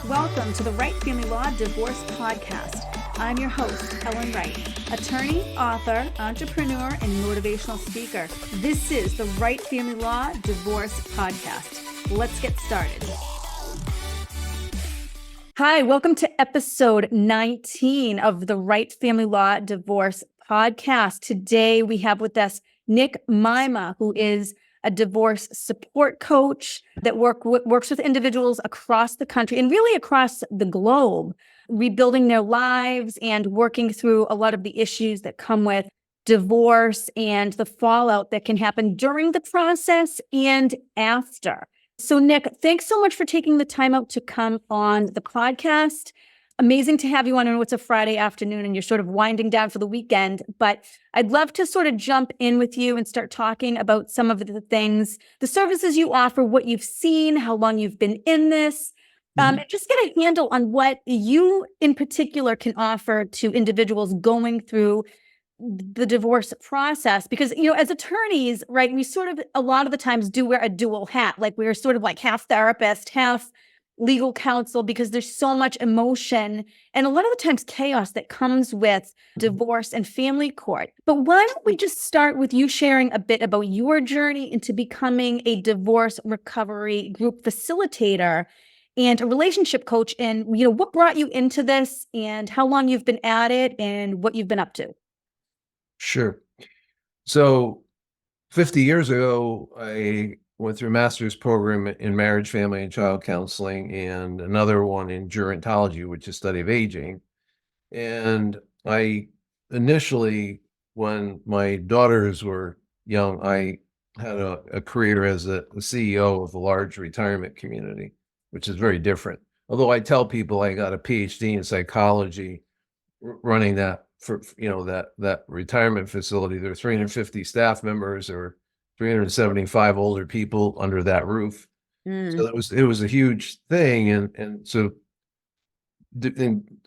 Welcome to the Wright Family Law Divorce Podcast. I'm your host, Ellen Wright, attorney, author, entrepreneur, and motivational speaker. This is the Wright Family Law Divorce Podcast. Let's get started. Hi, welcome to episode 19 of the Wright Family Law Divorce Podcast. Today we have with us Nick Meima, who is a divorce support coach that works with individuals across the country and really across the globe, rebuilding their lives and working through a lot of the issues that come with divorce and the fallout that can happen during the process and after. So Nick, thanks so much for taking the time out to come on the podcast. Amazing to have you on. I know it's a Friday afternoon and you're sort of winding down for the weekend, but I'd love to sort of jump in with you and start talking about some of the things, the services you offer, what you've seen, how long you've been in this, and just get a handle on what you in particular can offer to individuals going through the divorce process. Because, you know, as attorneys, right, we sort of a lot of the times do wear a dual hat, like we're sort of like half therapist, half legal counsel, because there's so much emotion and a lot of the times chaos that comes with divorce and family court. But why don't we just start with you sharing a bit about your journey into becoming a divorce recovery group facilitator and a relationship coach, and you know what brought you into this and how long you've been at it and what you've been up to. Sure. So 50 years ago, I went through a master's program in marriage, family, and child counseling, and another one in gerontology, which is study of aging. And I initially, when my daughters were young, I had a career as a CEO of a large retirement community, which is very different. Although I tell people I got a PhD in psychology running that for, that retirement facility. There are 350 staff members or 375 older people under that roof. So it was a huge thing. And so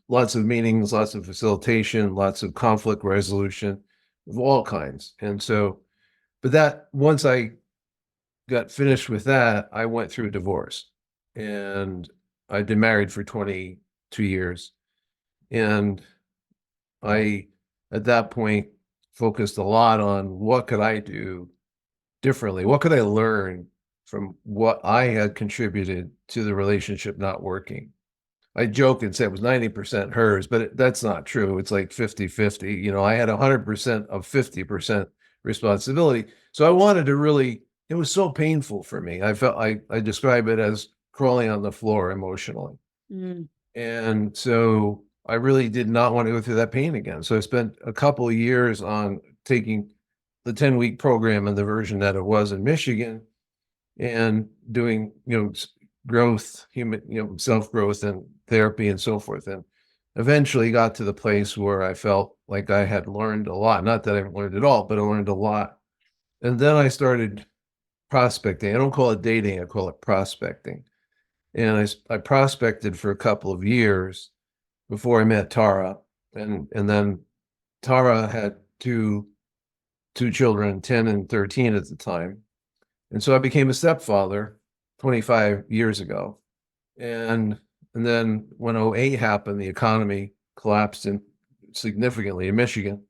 lots of meetings, lots of facilitation, lots of conflict resolution of all kinds. And so, but that once I got finished with that, I went through a divorce, and I'd been married for 22 years. And I, at that point, focused a lot on what could I do differently? What could I learn from what I had contributed to the relationship not working? I joke and say it was 90% hers, but that's not true. It's like 50-50. You know, I had 100% of 50% responsibility. So I wanted to really, it was so painful for me. I felt, I describe it as crawling on the floor emotionally. And so I really did not want to go through that pain again. So I spent a couple of years on taking the 10-week program and the version that it was in Michigan, and doing, growth, human, self-growth and therapy and so forth. And eventually got to the place where I felt like I had learned a lot. Not that I haven't learned it all, but I learned a lot. And then I started prospecting. I don't call it dating, I call it prospecting. And I prospected for a couple of years before I met Tara. And then Tara had two children, 10 and 13 at the time. And so I became a stepfather 25 years ago. And then when '08 happened, the economy collapsed significantly in Michigan.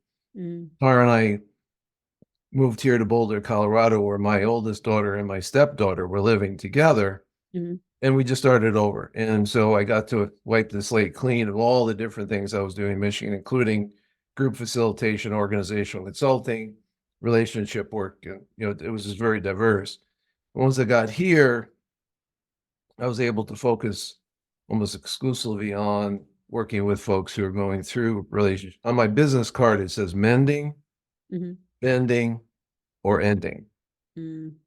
Tara and I moved here to Boulder, Colorado, where my oldest daughter and my stepdaughter were living together. And we just started over. And so I got to wipe the slate clean of all the different things I was doing in Michigan, including group facilitation, organizational consulting, relationship work. And, it was just very diverse. Once I got here, I was able to focus almost exclusively on working with folks who are going through relationships. On my business card, it says mending, bending, or ending.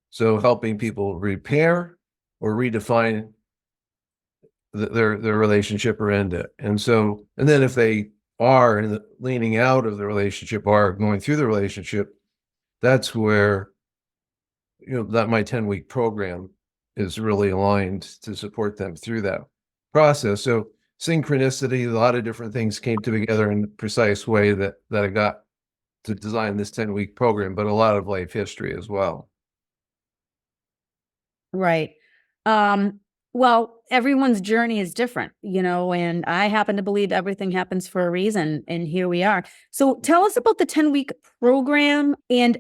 So helping people repair or redefine their relationship or end it. And then if they are leaning out of the relationship or going through the relationship, that's where, that my 10-week program is really aligned to support them through that process. So synchronicity, a lot of different things came together in a precise way that I got to design this 10-week program, but a lot of life history as well. Right. Well, everyone's journey is different, and I happen to believe everything happens for a reason. And here we are. So tell us about the 10-week program and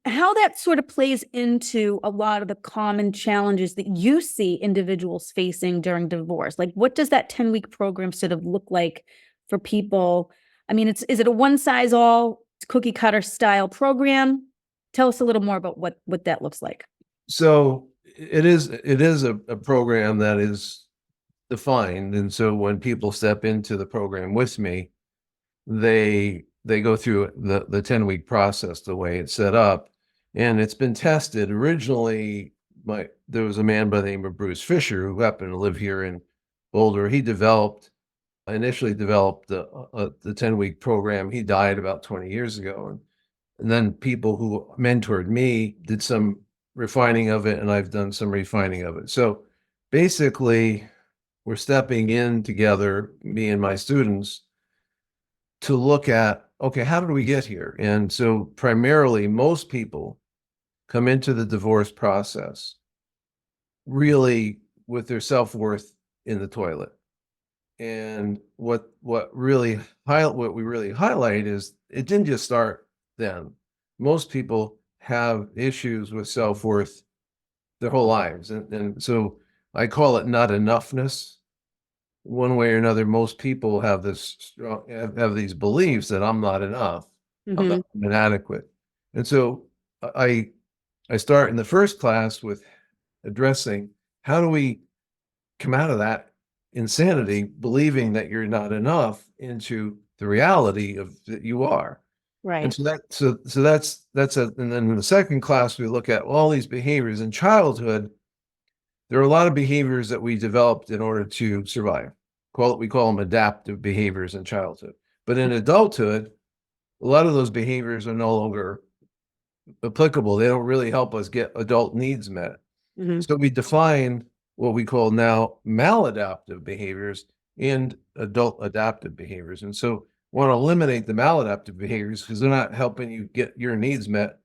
how that sort of plays into a lot of the common challenges that you see individuals facing during divorce. Like, what does that 10-week program sort of look like for people? I mean, is it a one size all cookie cutter style program? Tell us a little more about what that looks like. So it is a program that is defined. And so when people step into the program with me, they go through the 10-week process the way it's set up. And it's been tested. Originally, there was a man by the name of Bruce Fisher who happened to live here in Boulder. He initially developed the 10-week program. He died about 20 years ago. And then people who mentored me did some refining of it, and I've done some refining of it. So basically, we're stepping in together, me and my students, to look at, okay, how did we get here? And so primarily, most people come into the divorce process really with their self-worth in the toilet. And what we really highlight is it didn't just start then. Most people have issues with self-worth their whole lives. And so I call it not enoughness. One way or another, most people have have these beliefs that I'm not enough, I'm not inadequate. And so I start in the first class with addressing how do we come out of that insanity, believing that you're not enough, into the reality of that you are. And Right. so that's and then in the second class, we look at all these behaviors in childhood. There are a lot of behaviors that we developed in order to survive. We call them adaptive behaviors in childhood. But in adulthood, a lot of those behaviors are no longer applicable. They don't really help us get adult needs met. Mhm. So we define what we call now maladaptive behaviors and adult adaptive behaviors. And so want to eliminate the maladaptive behaviors because they're not helping you get your needs met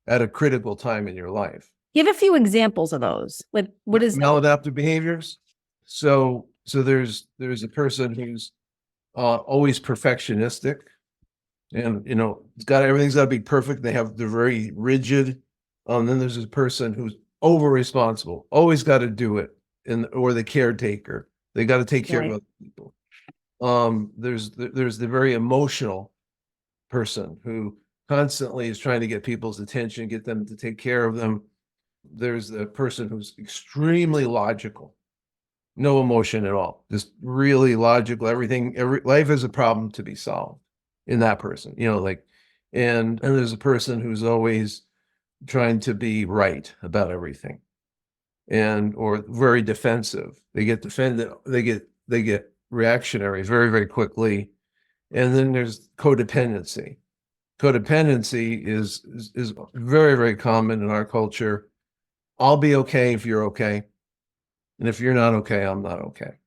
at a critical time in your life. Give a few examples of those. Like, what is Maladaptive behaviors? So there's a person who's always perfectionistic, and everything's got to be perfect. They're very rigid. Then there's a person who's over responsible, always got to do it, or the caretaker. They got to take care of right? other people. There's the very emotional person who constantly is trying to get people's attention, get them to take care of them. There's the person who's extremely logical, no emotion at all, just really logical. Every life is a problem to be solved in that person, and there's a person who's always trying to be right about everything, or very defensive. They get defended, they get reactionary very, very quickly. And then there's codependency. Codependency is very, very common in our culture. I'll be okay if you're okay. And if you're not okay, I'm not okay.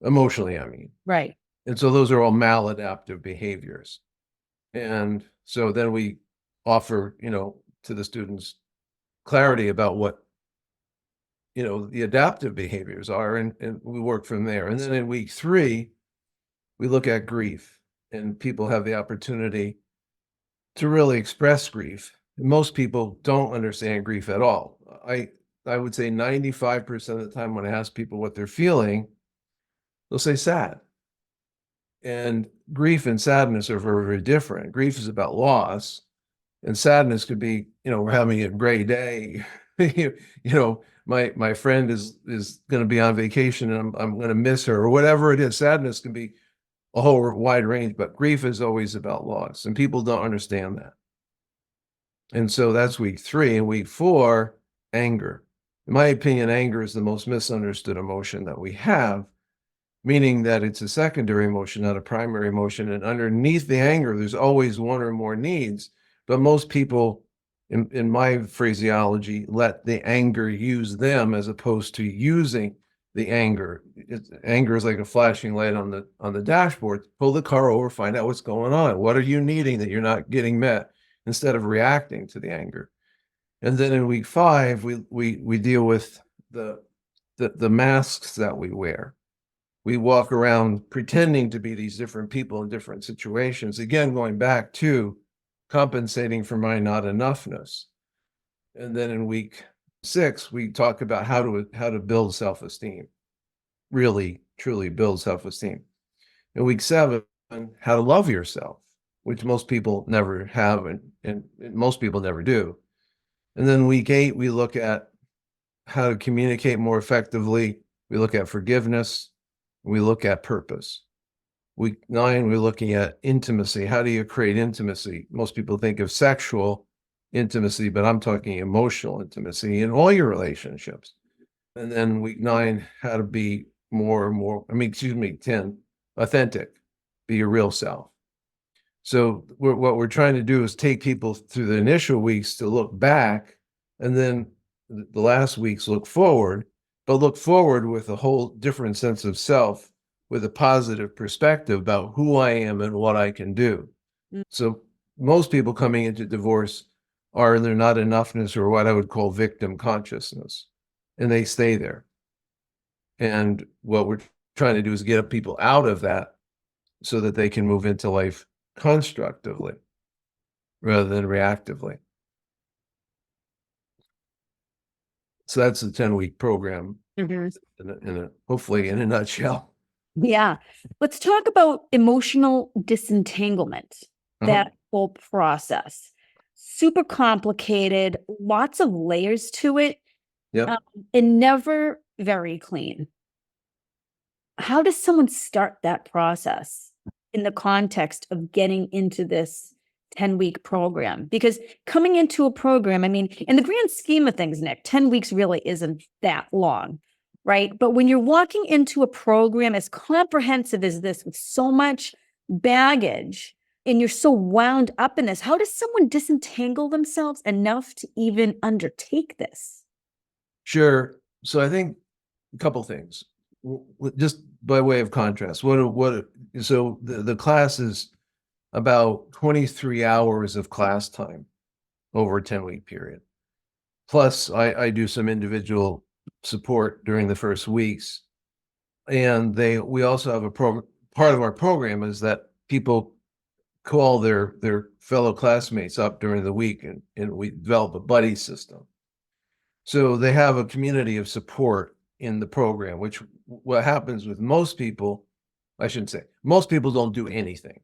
Emotionally, I mean. Right. And so those are all maladaptive behaviors. And so then we offer, to the students clarity about what, the adaptive behaviors are, and we work from there. And then in week 3, we look at grief, and people have the opportunity to really express grief. Most people don't understand grief at all. I would say 95% of the time when I ask people what they're feeling, they'll say sad. And grief and sadness are very, very different. Grief is about loss, and sadness could be, we're having a great day. My friend is going to be on vacation, and I'm going to miss her, or whatever it is. Sadness can be a whole wide range, but grief is always about loss, and people don't understand that. And so that's week 3. And week 4, anger. In my opinion, anger is the most misunderstood emotion that we have, meaning that it's a secondary emotion, not a primary emotion. And underneath the anger, there's always one or more needs. But most people, in my phraseology, let the anger use them as opposed to using the anger. Anger is like a flashing light on the dashboard. Pull the car over, find out what's going on. What are you needing that you're not getting met, instead of reacting to the anger? And then in week 5, we deal with the the masks that we wear. We walk around pretending to be these different people in different situations. Again, going back to compensating for my not enoughness. And then in week 6, we talk about how to build self-esteem, really, truly build self-esteem. In week 7, how to love yourself, which most people never have and most people never do. And then week 8, we look at how to communicate more effectively. We look at forgiveness. We look at purpose. Week 9, we're looking at intimacy. How do you create intimacy? Most people think of sexual intimacy, but I'm talking emotional intimacy in all your relationships. And then week 9, how to be 10, authentic, be your real self. So what we're trying to do is take people through the initial weeks to look back, and then the last weeks look forward, but look forward with a whole different sense of self, with a positive perspective about who I am and what I can do. So most people coming into divorce are in their not enoughness, or what I would call victim consciousness, and they stay there. And what we're trying to do is get people out of that so that they can move into life constructively rather than reactively. So that's the 10-week program, hopefully in a nutshell. Yeah. Let's talk about emotional disentanglement, that whole process. Super complicated, lots of layers to it, Yep. and never very clean. How does someone start that process in the context of getting into this 10-week program? Because coming into a program, I mean, in the grand scheme of things, Nick, 10 weeks really isn't that long, right? But when you're walking into a program as comprehensive as this, with so much baggage, and you're so wound up in this, how does someone disentangle themselves enough to even undertake this? Sure. So I think a couple things. Just by way of contrast, so the class is about 23 hours of class time over a 10-week period. Plus, I do some individual support during the first weeks. And we also have part of our program is that people call their fellow classmates up during the week, and we develop a buddy system. So they have a community of support in the program, which what happens with most people, I shouldn't say, most people don't do anything.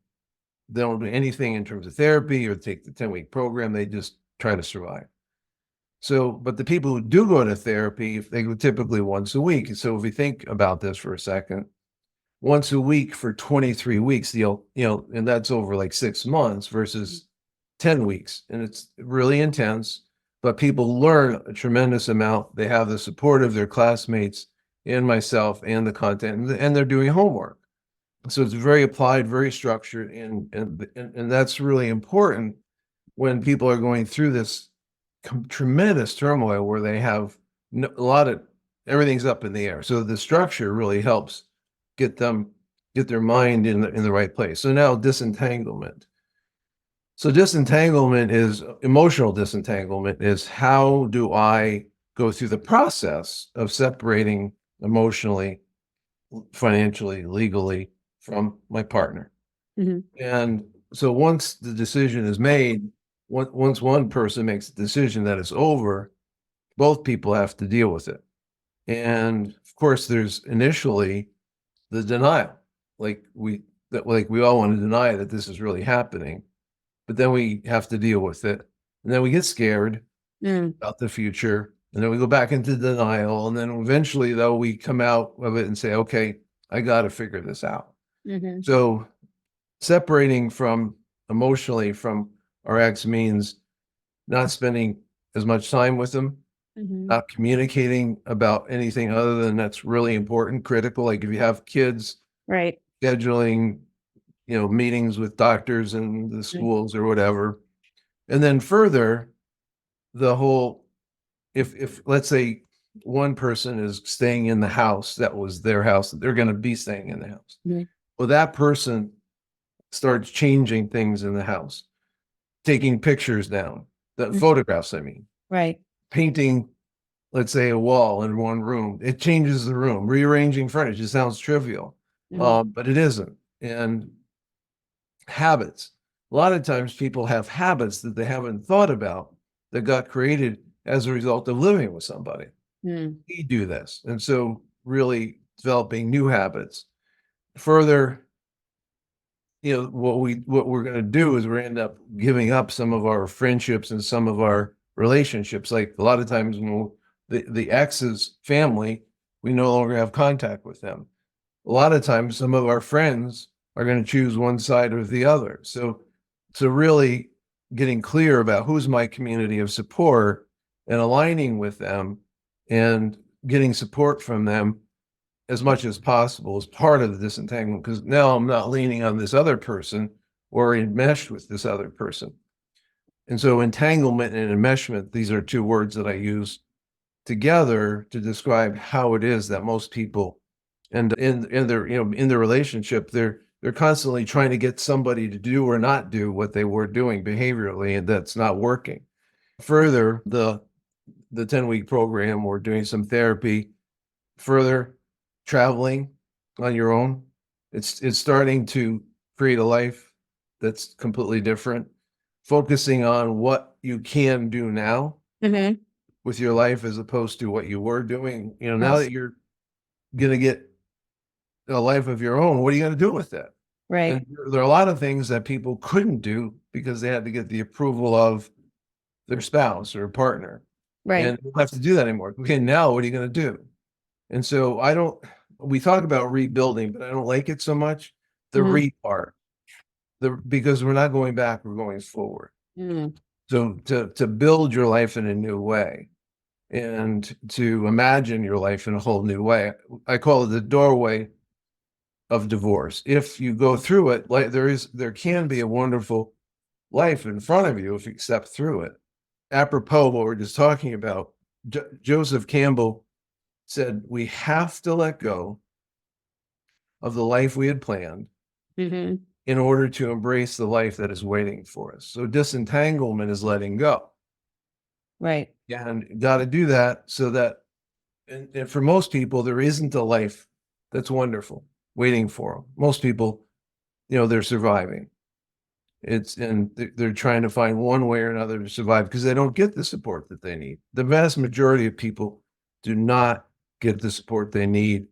They don't do anything in terms of therapy or take the 10-week program. They just try to survive. So, but the people who do go to therapy, they go typically once a week. So if we think about this for a second, once a week for 23 weeks, and that's over like 6 months versus 10 weeks. And it's really intense, but people learn a tremendous amount. They have the support of their classmates and myself and the content, and they're doing homework. So it's very applied, very structured, and that's really important when people are going through this tremendous turmoil where they have everything's up in the air. So the structure really helps get their mind in the right place. So now disentanglement. So emotional disentanglement is, how do I go through the process of separating emotionally, financially, legally from my partner? And so once the decision is made, once one person makes a decision that it's over, both people have to deal with it. And of course, there's initially the denial, like we all want to deny that this is really happening, but then we have to deal with it, and then we get scared about the future, and then we go back into denial, and then eventually, though, we come out of it and say, okay, I got to figure this out. So separating emotionally from our ex means not spending as much time with them, not communicating about anything other than that's really important, critical. Like if you have kids, Right. scheduling, meetings with doctors and the schools or whatever. And then further, the whole, if let's say one person is staying in the house, that was their house, they're going to be staying in the house. Well, that person starts changing things in the house, taking pictures down, the photographs, I mean, Right. painting let's say a wall in one room, it changes the room. Rearranging furniture sounds trivial, but it isn't. And habits. A lot of times people have habits that they haven't thought about that got created as a result of living with somebody. Mm. We do this. And so really developing new habits. Further, what we're going to do is we end up giving up some of our friendships and some of our relationships. Like a lot of times when the ex's family, we no longer have contact with them. A lot of times some of our friends are going to choose one side or the other. So really getting clear about who's my community of support and aligning with them and getting support from them as much as possible is part of the disentanglement, because now I'm not leaning on this other person or enmeshed with this other person. And so entanglement and enmeshment, these are two words that I use together to describe how it is that most people, and in their in their relationship, they're constantly trying to get somebody to do or not do what they were doing behaviorally, and that's not working. Further, the 10-week program, we're doing some therapy. Further, traveling on your own. It's starting to create a life that's completely different. Focusing on what you can do now with your life as opposed to what you were doing. Now that you're going to get a life of your own, what are you going to do with that? Right. And there are a lot of things that people couldn't do because they had to get the approval of their spouse or partner. Right. And you don't have to do that anymore. Okay, now what are you going to do? And so we talk about rebuilding, but I don't like it so much. The re part, because we're not going back, we're going forward. So to build your life in a new way and to imagine your life in a whole new way, I call it the doorway of divorce. If you go through it, like there can be a wonderful life in front of you if you step through it. Apropos what we're just talking about, Joseph Campbell said, we have to let go of the life we had planned in order to embrace the life that is waiting for us. So disentanglement is letting go. Right. And got to do that so that, and for most people, there isn't a life that's wonderful waiting for them. Most people, they're surviving. They're trying to find one way or another to survive because they don't get the support that they need. The vast majority of people do not get the support they need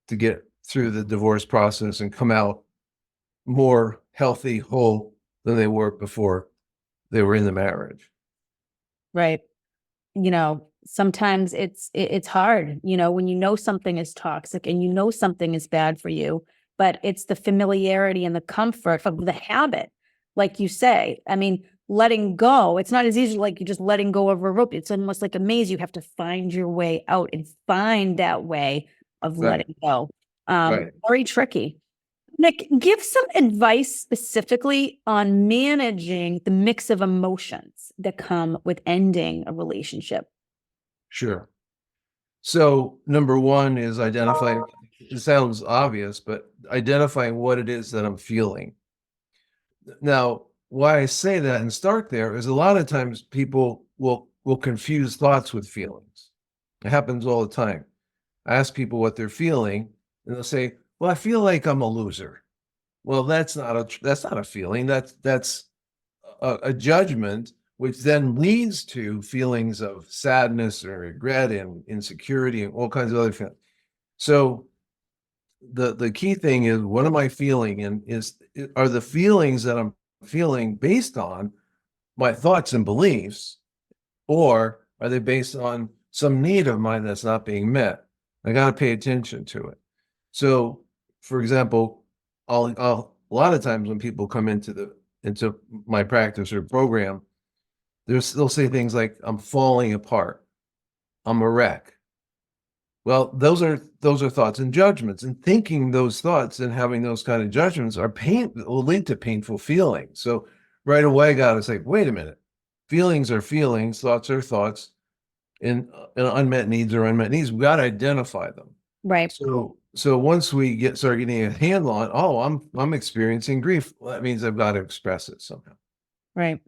to get through the divorce process and come out more healthy, whole than they were before they were in the marriage. Right. Sometimes it's hard, when something is toxic and something is bad for you, but it's the familiarity and the comfort of the habit. Like you say, I mean, letting go, it's not as easy like you just letting go of a rope. It's almost like a maze. You have to find your way out and find that way of letting go. Very tricky. Nick, give some advice specifically on managing the mix of emotions that come with ending a relationship. Sure. So number one is identifying, it sounds obvious, but identifying what it is that I'm feeling. Now, why I say that and start there is a lot of times people will confuse thoughts with feelings. It happens all the time. I ask people what they're feeling, and they'll say, "Well, I feel like I'm a loser." Well, that's not a feeling. That's a judgment, which then leads to feelings of sadness or regret and insecurity and all kinds of other feelings. So the key thing is, what am I feeling? And are the feelings that I'm feeling based on my thoughts and beliefs, or are they based on some need of mine that's not being met? I got to pay attention to it. So, for example, a lot of times when people come into my practice or program, they'll say things like, "I'm falling apart. I'm a wreck." Well, those are thoughts and judgments, and thinking those thoughts and having those kind of judgments will lead to painful feelings. So right away, I got to say, wait a minute, feelings are feelings, thoughts are thoughts, and unmet needs are unmet needs. We got to identify them. Right. So once we start getting a handle on, oh, I'm experiencing grief, well, that means I've got to express it somehow. Right.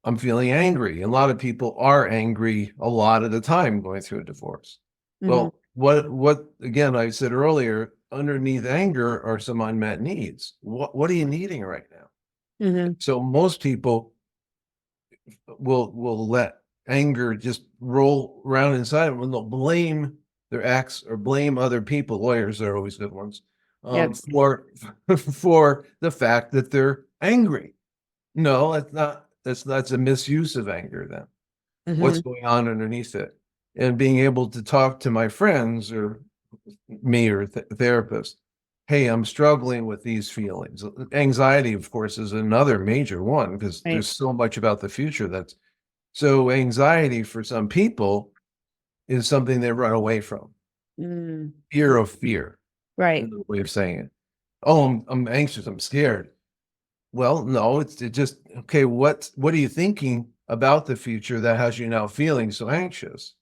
I'm feeling angry. A lot of people are angry a lot of the time going through a divorce. Well, what again, I said earlier, underneath anger are some unmet needs. What are you needing right now? Mm-hmm. So most people will let anger just roll around inside them, and they'll blame their ex or blame other people. Lawyers are always good ones, Yes. for for the fact that they're angry. No, that's not. That's a misuse of anger. Then Mm-hmm. what's going on underneath it? And being able to talk to my friends or me or therapist. Hey, I'm struggling with these feelings. Anxiety, of course, is another major one because Right. there's so much about the future that's so anxiety for some people is something they run away from. Mm. Fear of fear is Right. the way of saying it. Oh, I'm anxious. I'm scared. Well, no, it just okay. What are you thinking about the future that has you now feeling so anxious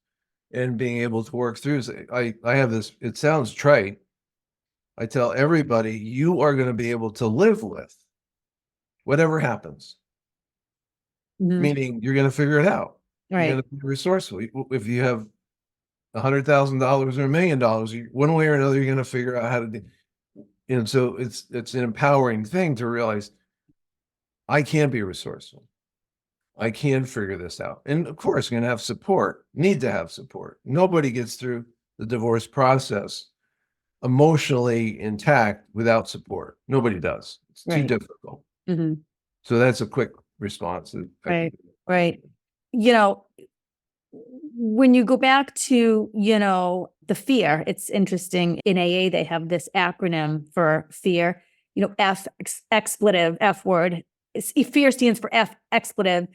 and being able to work through? I have this. It sounds trite. I tell everybody you are going to be able to live with whatever happens. Mm-hmm. Meaning you're going to figure it out. You're Right. going to be resourceful. If you have $100,000 or $1,000,000, one way or another, you're going to figure out how to do. And so it's an empowering thing to realize I can be resourceful. I can figure this out. And of course, you're going to have support, need to have support. Nobody gets through the divorce process emotionally intact without support. Nobody does. It's too Right. difficult. Mm-hmm. So that's a quick response. Right. Right. You know, when you go back to, the fear, it's interesting. In AA, they have this acronym for fear, expletive, F word. Fear stands for F expletive,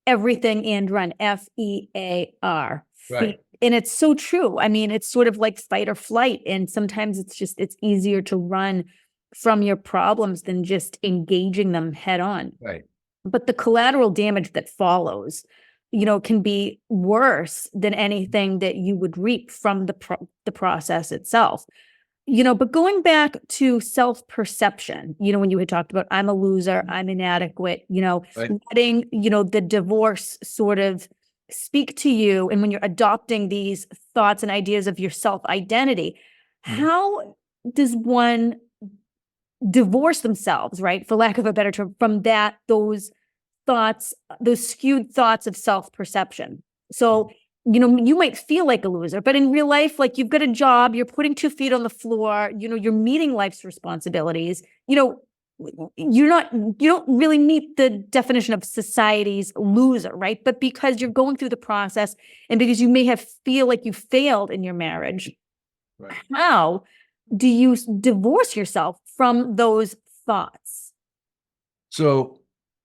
everything and run, FEAR. Right. And it's so true. I mean, it's sort of like fight or flight. And sometimes it's easier to run from your problems than just engaging them head on. Right. But the collateral damage that follows, can be worse than anything that you would reap from the process itself. But going back to self-perception, when you had talked about I'm a loser, I'm inadequate, Right. letting, the divorce sort of speak to you. And when you're adopting these thoughts and ideas of your self-identity, how does one divorce themselves, right? For lack of a better term, from those thoughts, those skewed thoughts of self-perception. So, you might feel like a loser, but in real life, like you've got a job, you're putting 2 feet on the floor, you're meeting life's responsibilities, you don't really meet the definition of society's loser, right? But because you're going through the process and because you may have feel like you failed in your marriage, Right. how do you divorce yourself from those thoughts? So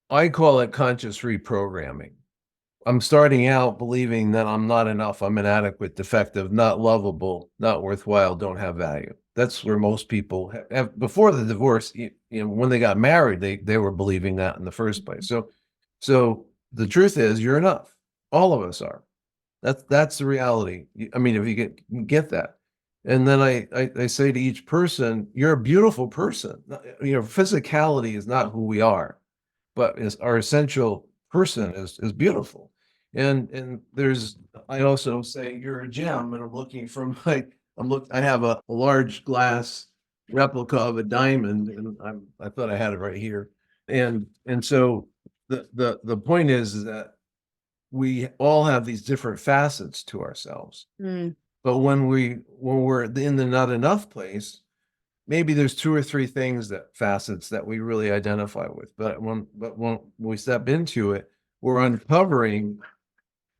I call it conscious reprogramming. I'm starting out believing that I'm not enough, I'm inadequate, defective, not lovable, not worthwhile, don't have value. That's where most people have before the divorce, when they got married, they were believing that in the first place. So the truth is you're enough. All of us are. That's the reality. I mean, if you get that. And then I say to each person, you're a beautiful person. Physicality is not who we are, but is our essential person is beautiful. And there's I also say you're a gem, and I'm looking for my I have a large glass replica of a diamond, and I thought I had it right here. And so the point is that we all have these different facets to ourselves. Mm. But when we're in the not enough place, maybe there's 2 or 3 things facets that we really identify with. But when we step into it, we're uncovering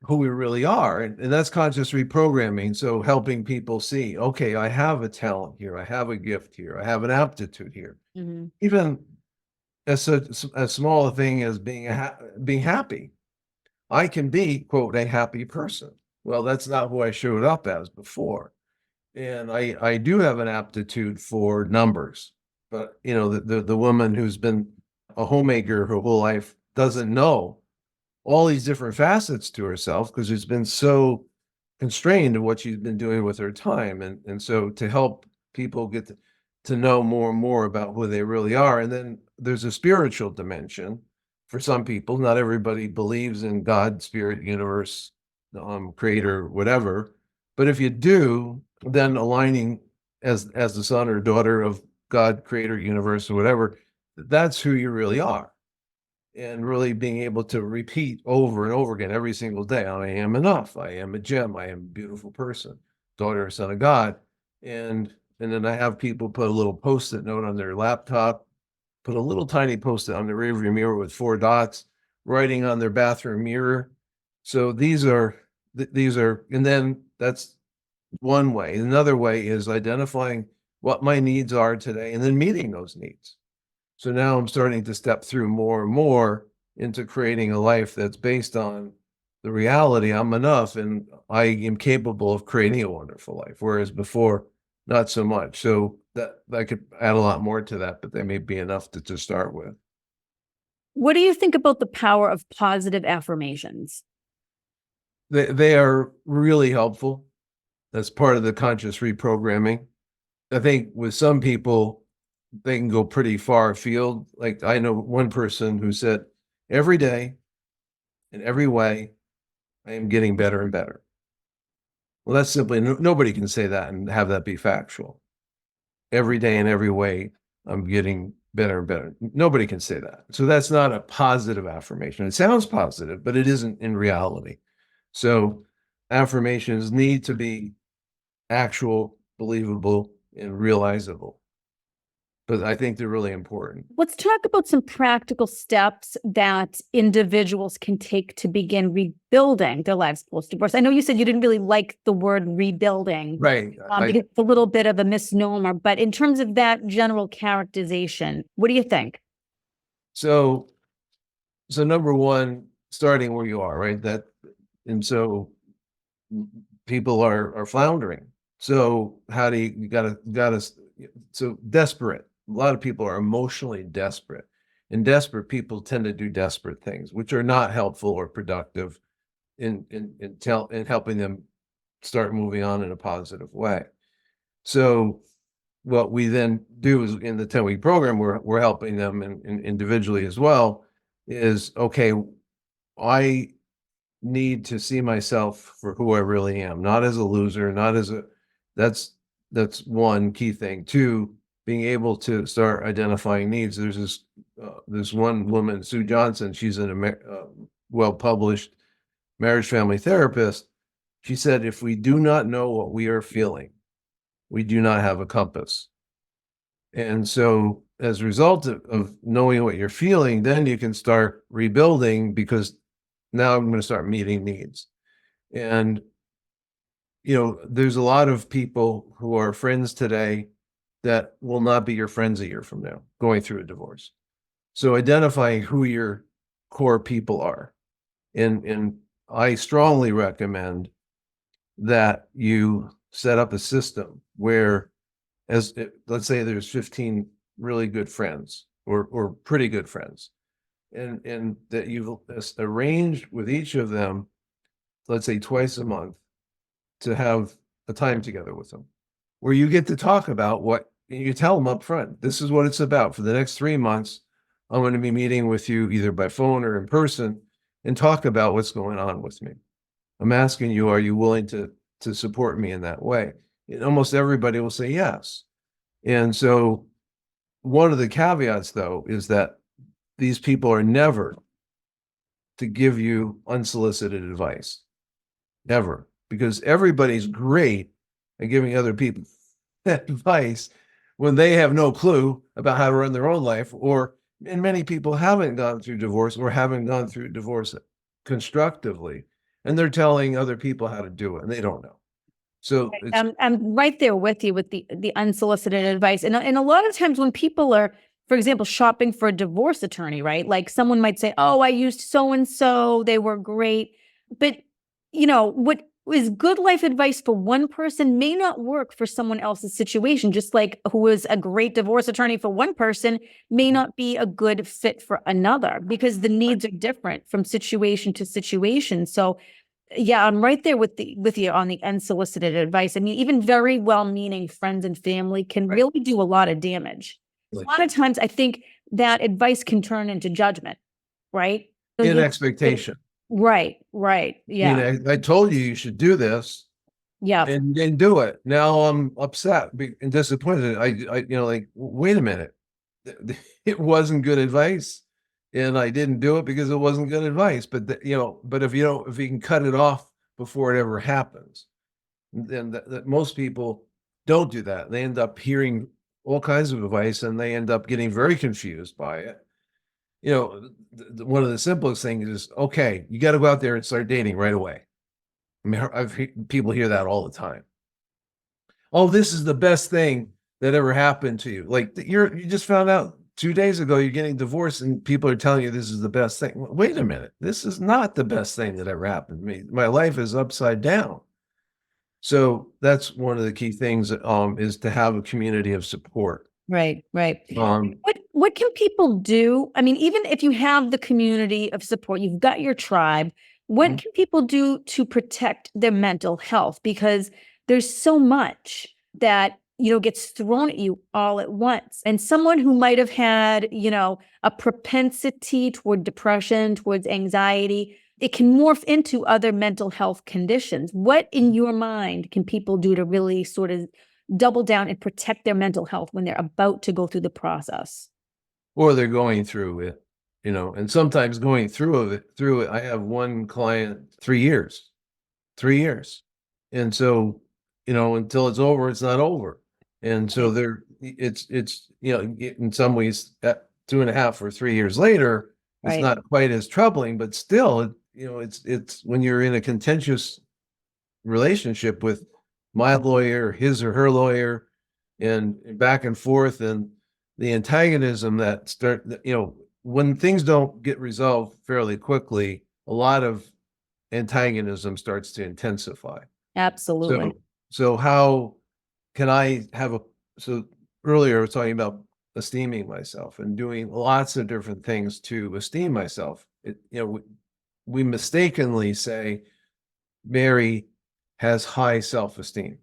who we really are. And that's conscious reprogramming. So helping people see, okay, I have a talent here, I have a gift here, I have an aptitude here. Mm-hmm. Even as small a thing as being happy. I can be, quote, a happy person. Well, that's not who I showed up as before. And I do have an aptitude for numbers, but the woman who's been a homemaker her whole life doesn't know all these different facets to herself because she's been so constrained to what she's been doing with her time. And so to help people get to know more and more about who they really are. And then there's a spiritual dimension for some people. Not everybody believes in God, spirit, universe, creator, whatever. But if you do, then aligning as the son or daughter of God, creator, universe, or whatever, that's who you really are. And really being able to repeat over and over again every single day, I am enough, I am a gem, I am a beautiful person, daughter or son of God. And then I have people put a little Post-it note on their laptop, put a little tiny Post-it on the rearview mirror with 4 dots, writing on their bathroom mirror. So these are, and then that's one way. Another way is identifying what my needs are today and then meeting those needs. So now I'm starting to step through more and more into creating a life that's based on the reality I'm enough and I am capable of creating a wonderful life. Whereas before, not so much. So that I could add a lot more to that, but that may be enough to start with. What do you think about the power of positive affirmations? They are really helpful. That's part of the conscious reprogramming. I think with some people, they can go pretty far afield. Like I know one person who said, every day, in every way, I am getting better and better. Well, that's simply, nobody can say that and have that be factual. Every day in every way, I'm getting better and better. Nobody can say that. So that's not a positive affirmation. It sounds positive, but it isn't in reality. So affirmations need to be actual, believable, and realizable. But I think they're really important. Let's talk about some practical steps that individuals can take to begin rebuilding their lives post-divorce. I know you said you didn't really like the word rebuilding, Right. because it's a little bit of a misnomer, but in terms of that general characterization, what do you think? So number one, starting where you are, right? And so people are floundering. So how do you gotta, so desperate. A lot of people are emotionally desperate, and desperate people tend to do desperate things, which are not helpful or productive in helping them start moving on in a positive way. So what we then do is in the 10-week program, we're helping them individually as well, is okay, I need to see myself for who I really am, not as a loser, not as a, that's one key thing. Two, being able to start identifying needs. There's this one woman, Sue Johnson, she's an well-published marriage family therapist. She said, if we do not know what we are feeling, we do not have a compass. And so as a result of knowing what you're feeling, then you can start rebuilding, because now I'm going to start meeting needs. And, there's a lot of people who are friends today that will not be your friends a year from now, going through a divorce. So identifying who your core people are. And I strongly recommend that you set up a system where, let's say there's 15 really good friends or pretty good friends, and that you've arranged with each of them, let's say twice a month, to have a time together with them, where you get to talk about you tell them up front, this is what it's about. For the next 3 months, I'm going to be meeting with you either by phone or in person and talk about what's going on with me. I'm asking you, are you willing to support me in that way? And almost everybody will say yes. And so one of the caveats, though, is that these people are never to give you unsolicited advice. Never. Because everybody's great at giving other people advice when they have no clue about how to run their own life, and many people haven't gone through divorce or haven't gone through divorce constructively, and they're telling other people how to do it, and they don't know. So I'm right there with you with the unsolicited advice. And a lot of times when people are, for example, shopping for a divorce attorney, right? Like someone might say, oh, I used so-and-so, they were great. But, what is good life advice for one person may not work for someone else's situation, just like who is a great divorce attorney for one person may not be a good fit for another, because the needs are different from situation to situation. So yeah, I'm right there with you on the unsolicited advice. I mean, even very well-meaning friends and family can really do a lot of damage. A lot of times I think that advice can turn into judgment. right? So In you, expectation. right, You yeah, know, I told you should do this yeah, and didn't do it. Now I'm upset and disappointed. Like, wait a minute. It wasn't good advice. And I didn't do it because it wasn't good advice. But, but if you can cut it off before it ever happens, then that most people don't do that. They end up hearing all kinds of advice and they end up getting very confused by it. One of the simplest things is, okay, you got to go out there and start dating right away. I mean, people hear that all the time. Oh, this is the best thing that ever happened to you. Like you just found out 2 days ago you're getting divorced, and people are telling you this is the best thing. Wait a minute, this is not the best thing that ever happened to me. My life is upside down. So that's one of the key things. Is to have a community of support. right. Um, What can people do? I mean, even if you have the community of support, you've got your tribe, what Mhm. can people do to protect their mental health? Because there's so much that, gets thrown at you all at once. And someone who might have had, a propensity toward depression, towards anxiety, it can morph into other mental health conditions. What in your mind can people do to really sort of double down and protect their mental health when they're about to go through the process? or they're going through it, and sometimes going through it. I have one client, 3 years. 3 years. And so, until it's over, it's not over. And so Right. it's, in some ways, 2.5 or 3 years later, it's Right. not quite as troubling, but still, it's when you're in a contentious relationship with my lawyer, his or her lawyer, and back and forth, and the antagonism when things don't get resolved fairly quickly, a lot of antagonism starts to intensify. Absolutely. So how can I have so earlier I was talking about esteeming myself and doing lots of different things to esteem myself. We mistakenly say Mary has high self-esteem.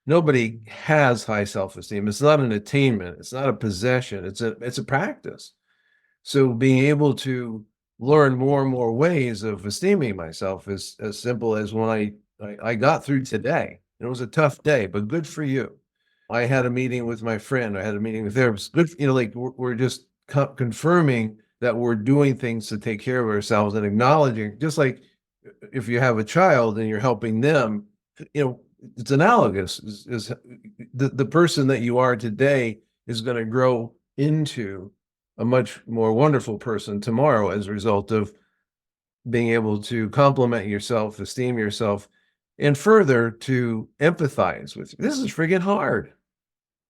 Nobody has high self-esteem. It's not an attainment. It's not a possession. It's a practice. So being able to learn more and more ways of esteeming myself is as simple as when I got through today. It was a tough day, but good for you. I had a meeting with my friend. I had a meeting with therapist. Good, like we're just confirming that we're doing things to take care of ourselves and acknowledging, just like if you have a child and you're helping them, it's analogous. Is the person that you are today is going to grow into a much more wonderful person tomorrow as a result of being able to compliment yourself, esteem yourself, and further to empathize with you. This is friggin' hard.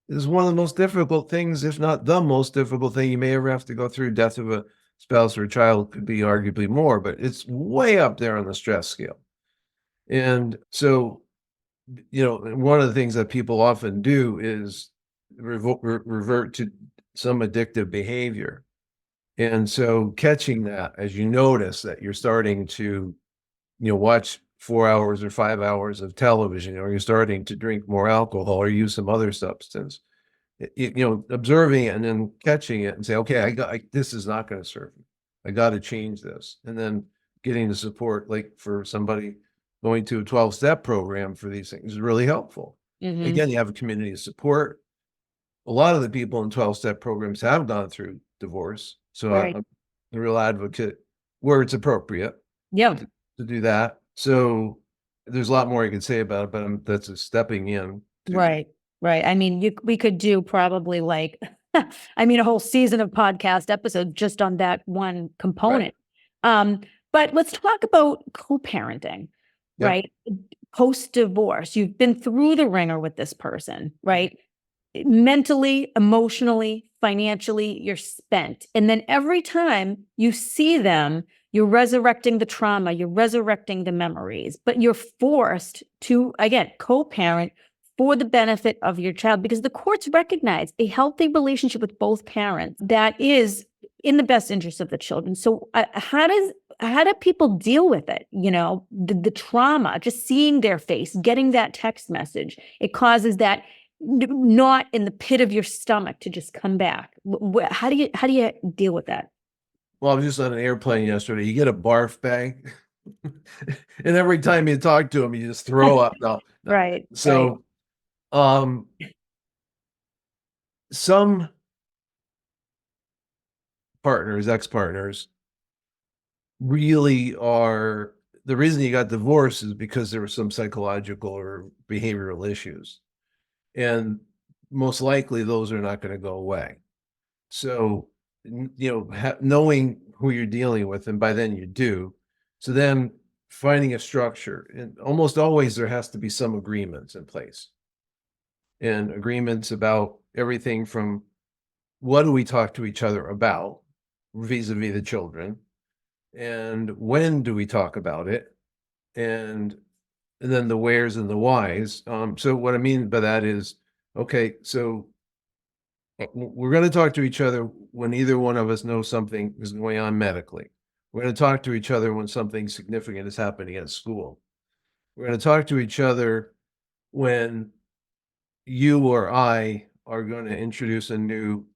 This is one of the most difficult things, if not the most difficult thing you may ever have to go through. Death of a spouse or a child could be arguably more, but it's way up there on the stress scale. And so, one of the things that people often do is revert to some addictive behavior. And so catching that as you notice that you're starting to, watch 4 hours or 5 hours of television, or you're starting to drink more alcohol or use some other substance, observing it and then catching it and say, okay, this is not going to serve me. I got to change this. And then getting the support, like for somebody going to a 12-step program for these things is really helpful. Hmm. Again, you have a community of support. A lot of the people in 12-step programs have gone through divorce. So Right. I'm a real advocate where it's appropriate Yeah. to do that. So there's a lot more I can say about it, but that's a stepping in to. Right. Right. I mean, we could do probably like, a whole season of podcast episodes just on that one component. But let's talk about co-parenting, Yeah. right? Post-divorce, you've been through the ringer with this person, right? Mentally, emotionally, financially, you're spent. And then every time you see them, you're resurrecting the trauma, you're resurrecting the memories, but you're forced to, again, co-parent for the benefit of your child, because the courts recognize a healthy relationship with both parents that is in the best interest of the children. So how do people deal with it? The trauma, just seeing their face, getting that text message, it causes that not in the pit of your stomach to just come back. How do you deal with that? Well, I was just on an airplane yesterday. You get a barf bag, and every time you talk to them, you just throw up. No, no. Right. So, um, some partners, ex-partners, really are the reason you got divorced is because there were some psychological or behavioral issues, and most likely those are not going to go away. So, knowing who you're dealing with, and by then you do. So then finding a structure, and almost always there has to be some agreements in place, and agreements about everything from what do we talk to each other about vis-a-vis the children, and when do we talk about it, and then the wheres and the whys. So what I mean by that is, okay, so we're going to talk to each other when either one of us knows something is going on medically. We're going to talk to each other when something significant is happening at school. We're going to talk to each other when you or I are going to introduce a new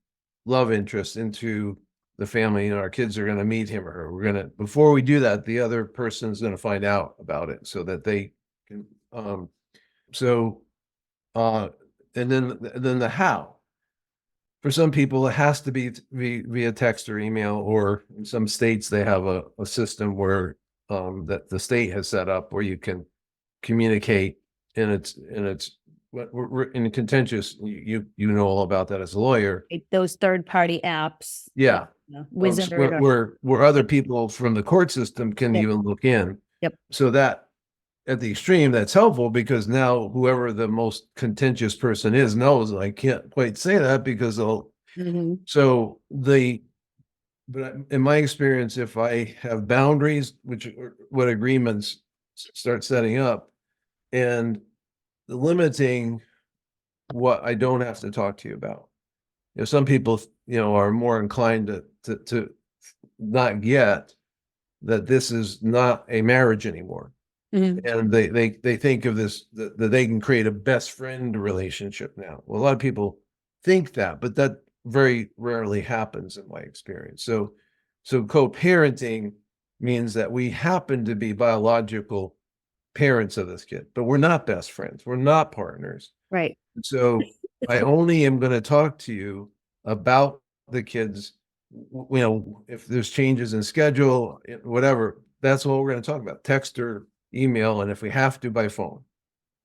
love interest into the family, and our kids are going to meet him or her. We're going to, before we do that, the other person is going to find out about it so that they can, so, uh, and then the how. For some people, it has to be via text or email, or in some states, they have a system where that the state has set up where you can communicate, and it's we're in contentious. You know all about that as a lawyer. Those third-party apps. Yeah. Wizard. Where other people from the court system can Yep. even look in. Yep. So that at the extreme, that's helpful because now whoever the most contentious person is knows I can't quite say that because they'll. Mhm. So but in my experience, if I have boundaries, which what agreements start setting up, and limiting what I don't have to talk to you about. Some people, are more inclined to not get that this is not a marriage anymore. Mhm. And they think of this, that they can create a best friend relationship now. Well, a lot of people think that, but that very rarely happens in my experience. So co-parenting means that we happen to be biological parents of this kid, but we're not best friends. We're not partners. Right. So I only am going to talk to you about the kids, if there's changes in schedule, whatever, that's what we're going to talk about, text or email, and if we have to, by phone.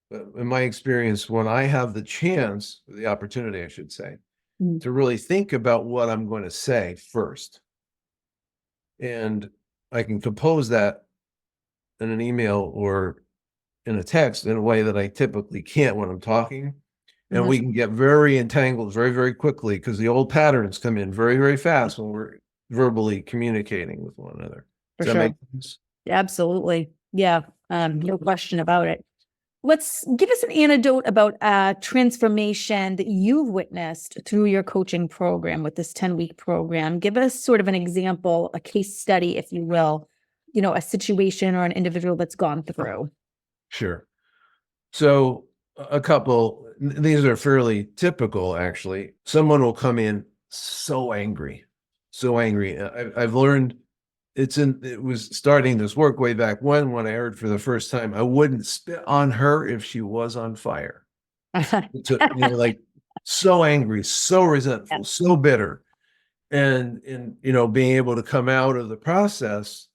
But in my experience, when I have the chance, the opportunity, I should say, Mhm. to really think about what I'm going to say first, and I can compose that in an email or in a text in a way that I typically can't when I'm talking. And Mhm. we can get very entangled very, very quickly because the old patterns come in very, very fast when we're verbally communicating with one another. For Does that sure. make sense? Absolutely. Yeah. No question about it. Let's give us an anecdote about a transformation that you've witnessed through your coaching program with this 10-week program. Give us sort of an example, a case study, if you will, a situation or an individual that's gone through. Sure. So a couple, these are fairly typical, actually. Someone will come in so angry, so angry. I've learned it was starting this work way back when I heard for the first time, I wouldn't spit on her if she was on fire. Like so angry, so resentful, so bitter. And being able to come out of the process,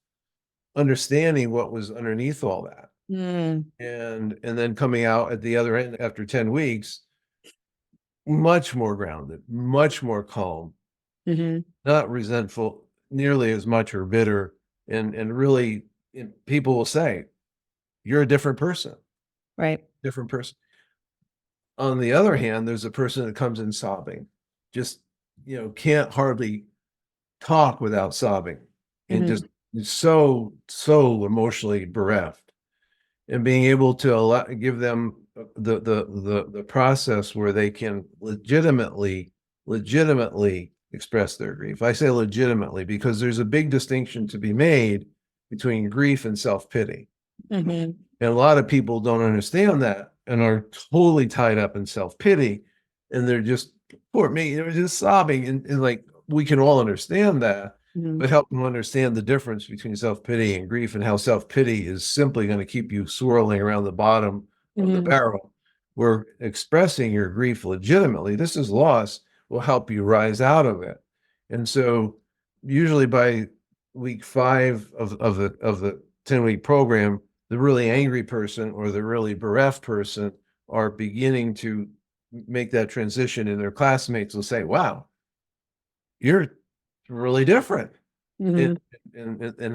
understanding what was underneath all that. Mm, And then coming out at the other end after 10 weeks, much more grounded, much more calm, mhm. not resentful nearly as much or bitter. And really, people will say, you're a Right. different person. On the other hand, there's a person that comes in sobbing, just, can't hardly talk without sobbing, and Mhm. just so emotionally bereft. And being able to give them the process where they can legitimately express their grief. I say legitimately because there's a big distinction to be made between grief and self-pity. Mhm. And a lot of people don't understand that and are totally tied up in self-pity, and they're just, poor me, they're just sobbing. And like, we can all understand that. but help them understand the difference between self-pity and grief, and how self-pity is simply going to keep you swirling around the bottom of the barrel. Where expressing your grief legitimately, this is loss, will help you rise out of it. And so usually by week 5 of the 10-week program, the really angry person or the really bereft person are beginning to make that transition, and their classmates will say, wow, you're really different. And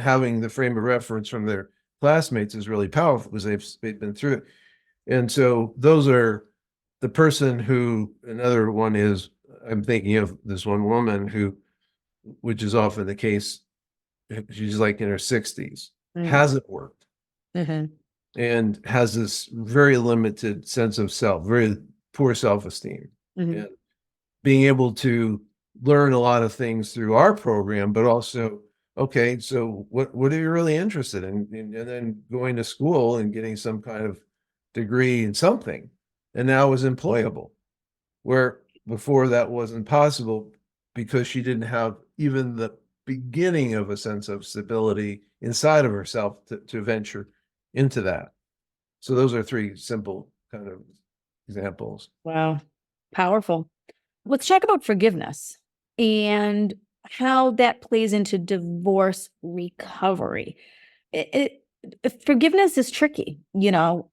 having the frame of reference from their classmates is really powerful because they've been through it. And so those are the person who, another one is, I'm thinking of this one woman who, which is often the case, she's like in her 60s, hasn't worked, and has this very limited sense of self, very poor self-esteem. And being able to learn a lot of things through our program, but also, okay, so what are you really interested in? And then going to school and getting some kind of degree in something, and now is employable, where before that wasn't possible because she didn't have even the beginning of a sense of stability inside of herself to venture into that. So those are 3 simple kind of examples. Wow. Powerful. Let's talk about forgiveness and how that plays into divorce recovery. Forgiveness is tricky.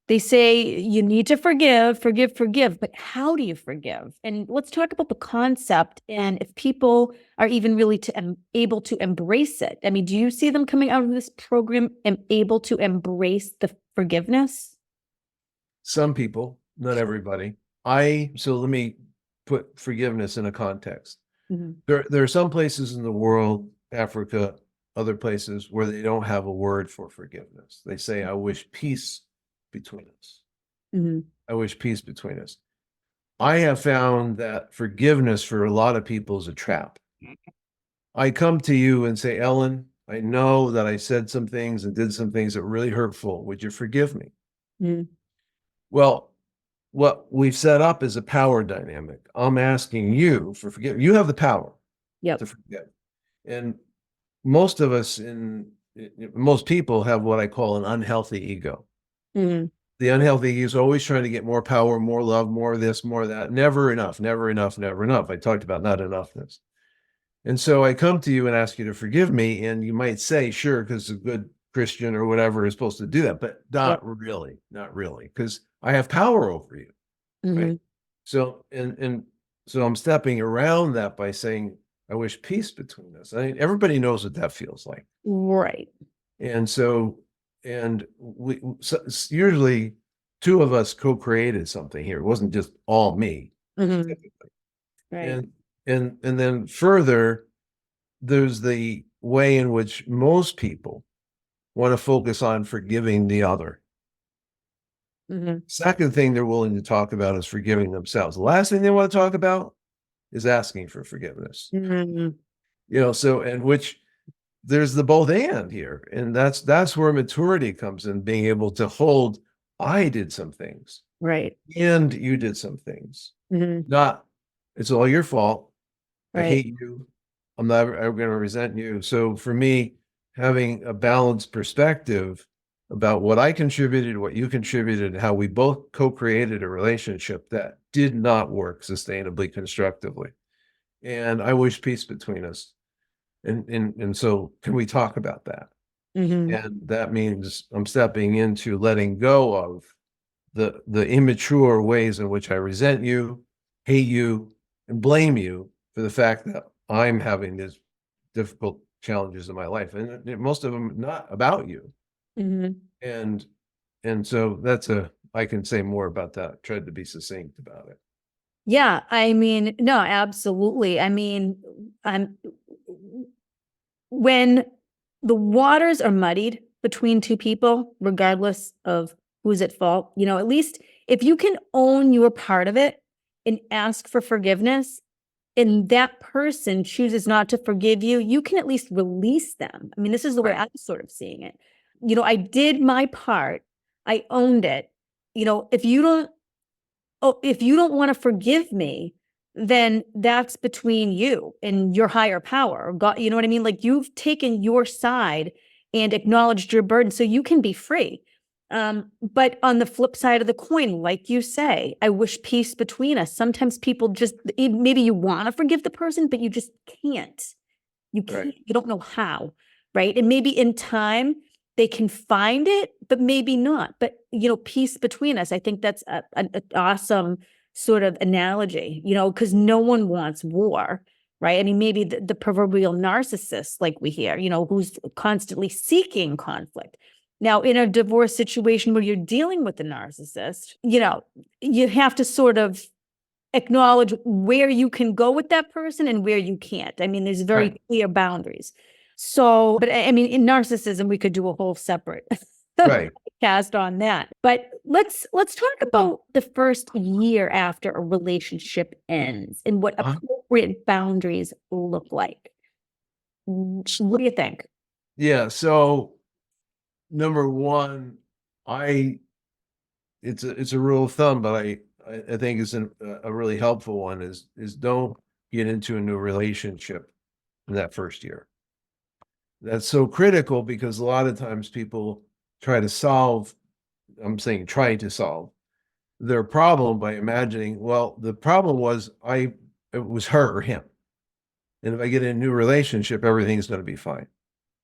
They say you need to forgive, but how do you forgive? And let's talk about the concept and if people are even really able to embrace it. I mean, do you see them coming out of this program and able to embrace the forgiveness? Some people, not everybody. So let me put forgiveness in a context. There are some places in the world, Africa, other places, where they don't have a word for forgiveness. They say, I wish peace between us. I wish peace between us. I have found that forgiveness for a lot of people is a trap. I come to you and say, Ellen, I know that I said some things and did some things that were really hurtful. Would you forgive me? Well, what we've set up is a power dynamic. I'm asking you for forgiveness. You have the power to forgive. And most of us, most people have what I call an unhealthy ego. The unhealthy ego is always trying to get more power, more love, more this, more that. Never enough, never enough, never enough. I talked about not enoughness. And so I come to you and ask you to forgive me. And you might say, sure, because a good Christian or whatever is supposed to do that, but not really, because I have power over you. Right. So, and so I'm stepping around that by saying, I wish peace between us. I mean, everybody knows what that feels like. Right. And so, usually 2 of us co-created something here. It wasn't just all me. Typically. Right. And then further, there's the way in which most people want to focus on forgiving the other. Second thing they're willing to talk about is forgiving themselves. The last thing they want to talk about is asking for forgiveness. So, and which there's the both and here. And that's where maturity comes in, being able to hold, I did some things. Right. And you did some things. Not, it's all your fault. I hate you. I'm never going to resent you. So for me, having a balanced perspective about what I contributed, what you contributed, how we both co-created a relationship that did not work sustainably, constructively. And I wish peace between us. And so can we talk about that? And that means I'm stepping into letting go of the immature ways in which I resent you, hate you, and blame you for the fact that I'm having these difficult challenges in my life. And most of them not about you. And so I can say more about that. Tried to be succinct about it. Yeah, I mean, no, absolutely. I mean, when the waters are muddied between 2 people, regardless of who's at fault, at least if you can own your part of it and ask for forgiveness, and that person chooses not to forgive you, you can at least release them. I mean, this is the way I'm sort of seeing it. I did my part. I owned it. If you don't want to forgive me, then that's between you and your higher power, God. You know what I mean? Like, you've taken your side and acknowledged your burden so you can be free. But on the flip side of the coin, like you say, I wish peace between us. Sometimes people just, maybe you want to forgive the person, but you just can't. You can't, Right. you don't know how, right? And maybe in time they can find it, but maybe not. But, peace between us. I think that's an awesome sort of analogy, because no one wants war, right? I mean, maybe the proverbial narcissist, like we hear, who's constantly seeking conflict. Now, in a divorce situation where you're dealing with the narcissist, you have to sort of acknowledge where you can go with that person and where you can't. I mean, there's very Right. clear boundaries. So, but I mean, in narcissism, we could do a whole separate Right. cast on that. But let's talk about the first year after a relationship ends and what Uh-huh. appropriate boundaries look like. What do you think? Yeah. So number one, it's a rule of thumb, but I think it's a really helpful one is don't get into a new relationship in that first year. That's so critical because a lot of times people try to solve, I'm saying trying to solve their problem by imagining, well, the problem was it was her or him. And if I get in a new relationship, everything's going to be fine.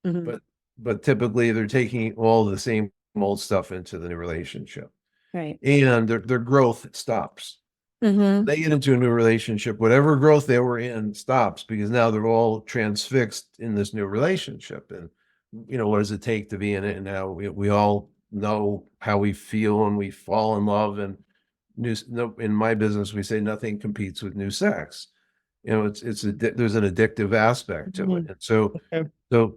Mhm. But typically they're taking all the same old stuff into the new relationship. Right. And their growth stops. Mm-hmm. They get into a new relationship, whatever growth they were in stops because now they're all transfixed in this new relationship. And what does it take to be in it? And now we all know how we feel when we fall in love. And in my business, we say nothing competes with new sex. There's an addictive aspect to it. Mhm. And so Okay.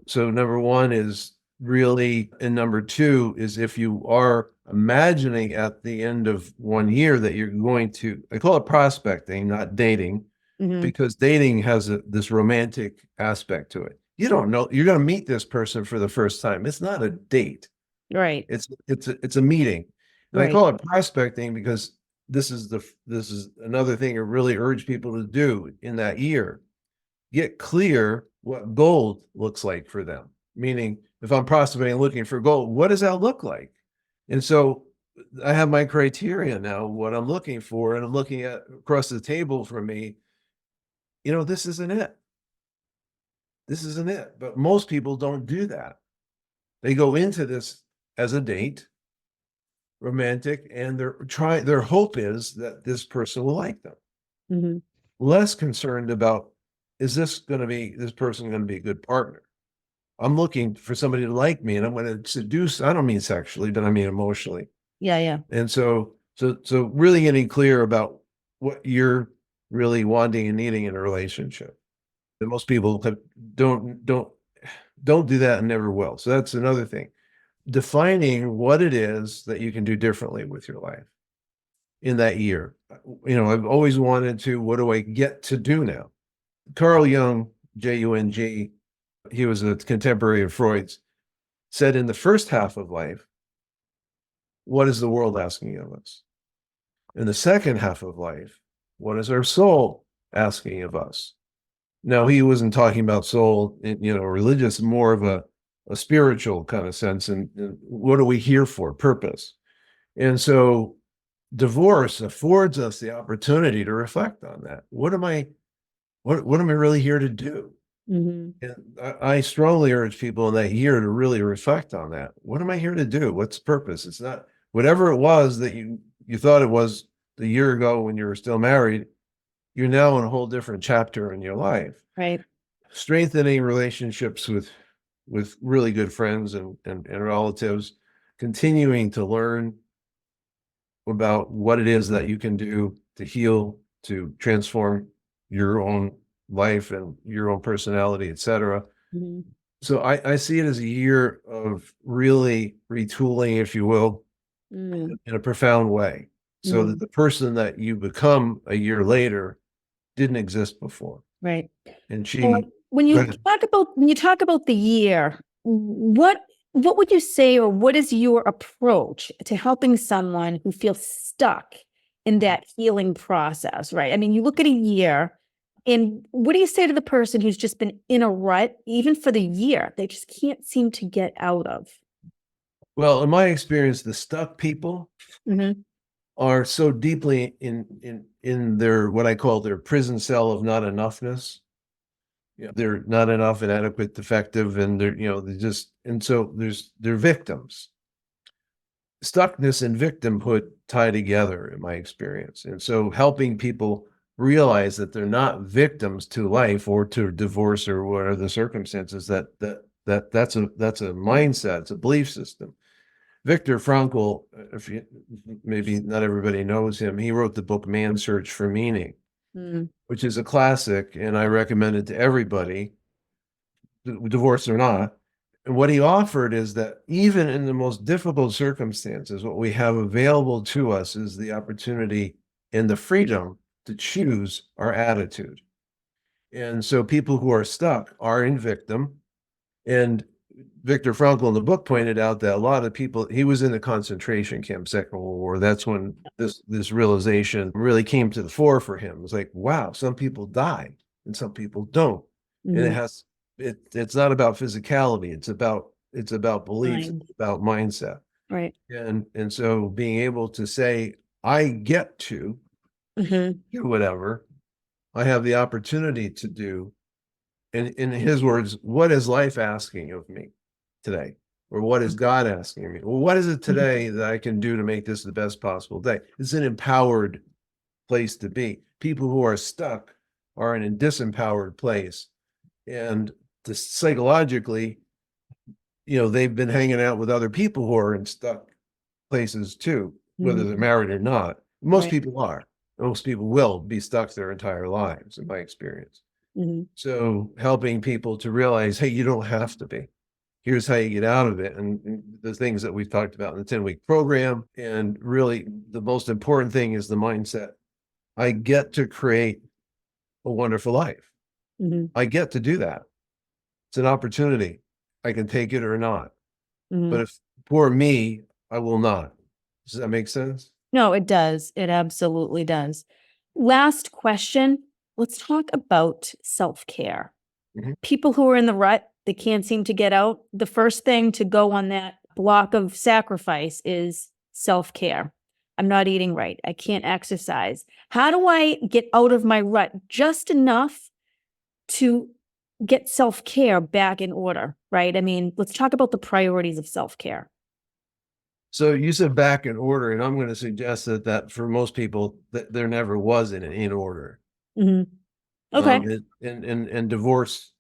so number one is really, and number two is if you are imagining at the end of 1 year that you're going to, I call it prospecting, not dating, Mhm. because dating has this romantic aspect to it. You don't know, you're going to meet this person for the first time. It's not a date. Right. It's a meeting. And I Right. call it prospecting because this is another thing I really urge people to do in that year. Get clear what gold looks like for them. Meaning, if I'm prospecting looking for gold, what does that look like? And so I have my criteria now, what I'm looking for, and I'm looking at across the table for me, this isn't it. This isn't it. But most people don't do that. They go into this as a date, romantic, and their hope is that this person will like them. Mhm. Less concerned about, is this person going to be a good partner? I'm looking for somebody to like me and I'm going to seduce. I don't mean sexually, but I mean emotionally. Yeah. Yeah. And so really getting clear about what you're really wanting and needing in a relationship. And most people don't don't don't do that and never will. So that's another thing. Defining what it is that you can do differently with your life in that year. I've always wanted to, what do I get to do now? Carl Jung, Jung, he was a contemporary of Freud's, said in the first half of life, what is the world asking of us? In the second half of life, what is our soul asking of us? Now, he wasn't talking about soul, religious, more of a spiritual kind of sense. And what are we here for? Purpose. And so divorce affords us the opportunity to reflect on that. What am I really here to do? Mhm. And I strongly urge people in that year to really reflect on that. What am I here to do? What's the purpose? It's not whatever it was that you thought it was a year ago when you were still married. You're now in a whole different chapter in your life. Right. Strengthening relationships with really good friends and relatives, continuing to learn about what it is that you can do to heal, to transform your own life and your own personality, etc. Mhm. So I see it as a year of really retooling, if you will, Mm. in a profound way, so that Mhm. the person that you become a year later didn't exist before. Right. And So she, when go you ahead. talk about the year, what would you say, or what is your approach to helping someone who feels stuck in that healing process, right? I mean, you look at a year, and what do you say to the person who's just been in a rut, even for the year, they just can't seem to get out of? Well, in my experience, the stuck people Mm-hmm. are so deeply in their, what I call their prison cell of not enoughness. They're not enough, inadequate, defective, and they just, and so they're victims. Stuckness and victimhood tie together in my experience. And so helping people realize that they're not victims to life or to divorce or what are the circumstances, that's a mindset, it's a belief system. Viktor Frankl, if you, maybe not everybody knows him, he wrote the book Man's Search for Meaning, which is a classic, and I recommend it to everybody, divorced or not. And what he offered is that even in the most difficult circumstances, what we have available to us is the opportunity and the freedom to choose our attitude. And so people who are stuck are in victim. And Viktor Frankl in the book pointed out that a lot of people, he was in the concentration camp, Second World War. That's when this realization really came to the fore for him. It's like, wow, some people die and some people don't. And it's not about physicality. It's about beliefs, it's about mindset. Right. And so being able to say, I get to do whatever I have the opportunity to do. And in his words, what is life asking of me today? Or what is God asking of me? Well, what is it today that I can do to make this the best possible day? It's an empowered place to be. People who are stuck are in a disempowered place. And psychologically, they've been hanging out with other people who are in stuck places too, whether they're married or not. Most people are. Most people will be stuck their entire lives, in my experience. So helping people to realize, hey, you don't have to be. Here's how you get out of it. And the things that we've talked about in the 10-week program. And really, the most important thing is the mindset. I get to create a wonderful life. I get to do that. It's an opportunity. I can take it or not. But if for me, I will not. Does that make sense? No, it does. It absolutely does. Last question. Let's talk about self-care. People who are in the rut, they can't seem to get out. The first thing to go on that block of sacrifice is self-care. I'm not eating right. I can't exercise. How do I get out of my rut just enough to get self-care back in order, right? I mean, let's talk about the priorities of self-care. So you said back in order, and I'm going to suggest that for most people, that there never was an in order. Okay. And divorce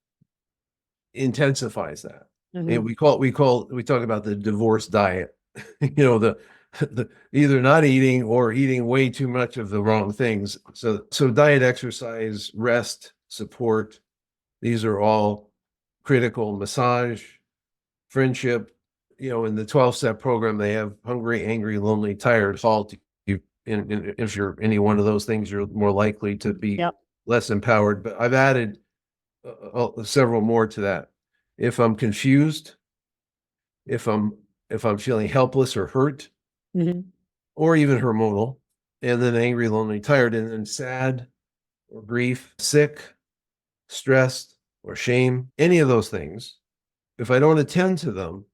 intensifies that. And we talk about the divorce diet, the either not eating or eating way too much of the wrong things. So diet, exercise, rest, support, these are all critical. Massage, friendship, in the 12-step program, they have hungry, angry, lonely, tired, halt. If you're any one of those things, you're more likely to be less empowered. But I've added several more to that. If I'm confused, if I'm feeling helpless or hurt, or even hormonal, and then angry, lonely, tired, and then sad or grief, sick, stressed, or shame, any of those things, if I don't attend to them,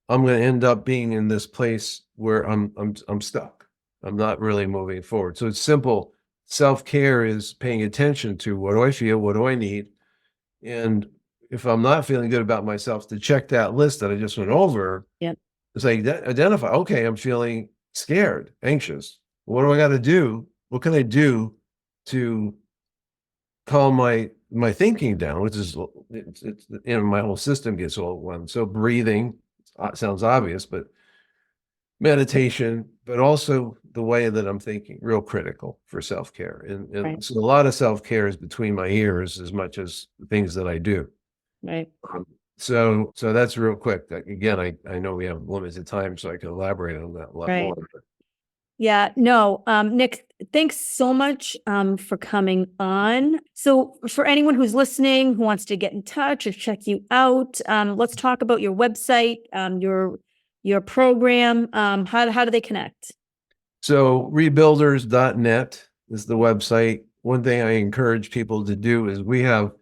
I'm going to end up being in this place where I'm stuck. I'm not really moving forward. So it's simple. Self-care is paying attention to what do I feel, what do I need, and if I'm not feeling good about myself, to check that list that I just went over. It's like identify. Okay, I'm feeling scared, anxious. What do I got to do? What can I do to calm my thinking down? Which is it's my whole system gets all at once. So breathing sounds obvious, but meditation, but also the way that I'm thinking, real critical for self-care. And so a lot of self-care is between my ears as much as the things that I do. So that's real quick. Again, I know we have limited time, so I can elaborate on that a lot more. Yeah, no, Nick, thanks so much for coming on. So for anyone who's listening, who wants to get in touch or check you out, let's talk about your website, your program. How do they connect? So rebuilders.net is the website. One thing I encourage people to do is we have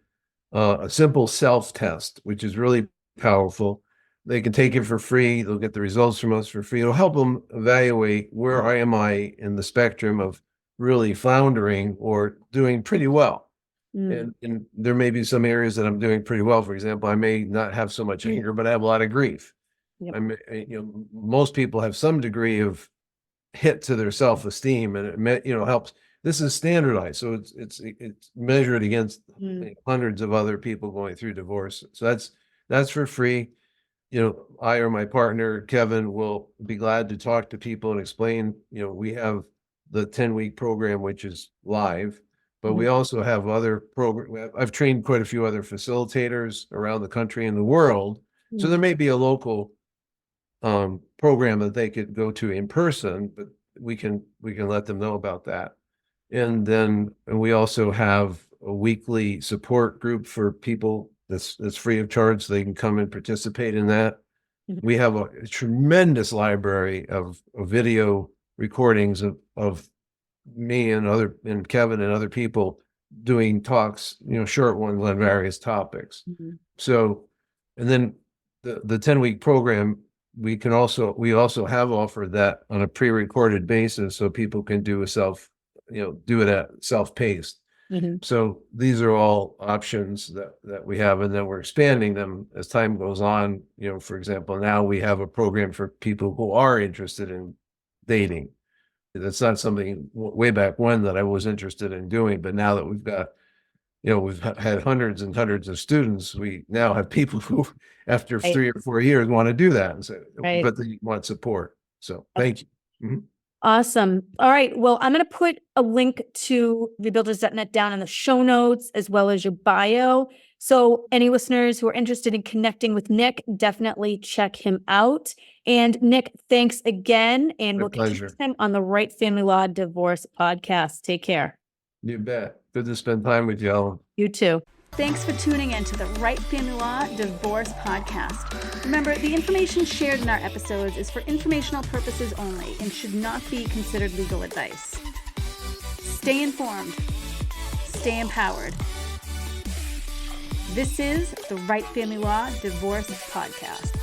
a simple self-test, which is really powerful. They can take it for free. They'll get the results from us for free. It'll help them evaluate where am I in the spectrum of really floundering or doing pretty well. And there may be some areas that I'm doing pretty well. For example, I may not have so much anger, but I have a lot of grief. Yep. Most people have some degree of hit to their self-esteem, and it helps. This is standardized, so it's measured against hundreds of other people going through divorce. So that's for free. I or my partner Kevin will be glad to talk to people and explain. We have the 10-week program, which is live, but we also have other programs. I've trained quite a few other facilitators around the country and the world, so there may be a local program that they could go to in person, but we can let them know about that. And then we also have a weekly support group for people that's free of charge, so they can come and participate in that. We have a tremendous library of video recordings of me and Kevin and other people doing talks, short ones on various topics. So, and then the 10-week program, we also have offered that on a pre-recorded basis, so people can do do it at self-paced. So these are all options that we have, and then we're expanding them as time goes on. For example, now we have a program for people who are interested in dating. That's not something way back when that I was interested in doing, but now that we've got, we've had hundreds and hundreds of students, we now have people who, after 3 or 4 years, want to do that, and so, but they want support. So thank you. Awesome. All right. Well, I'm going to put a link to rebuilders.net down in the show notes, as well as your bio. So any listeners who are interested in connecting with Nick, definitely check him out. And Nick, thanks again. And we'll catch you next time on the Wright Family Law Divorce podcast. Take care. You bet. Good to spend time with you, Ellen. You too. Thanks for tuning in to the Wright Family Law Divorce podcast. Remember, the information shared in our episodes is for informational purposes only and should not be considered legal advice. Stay informed. Stay empowered. This is the Wright Family Law Divorce podcast.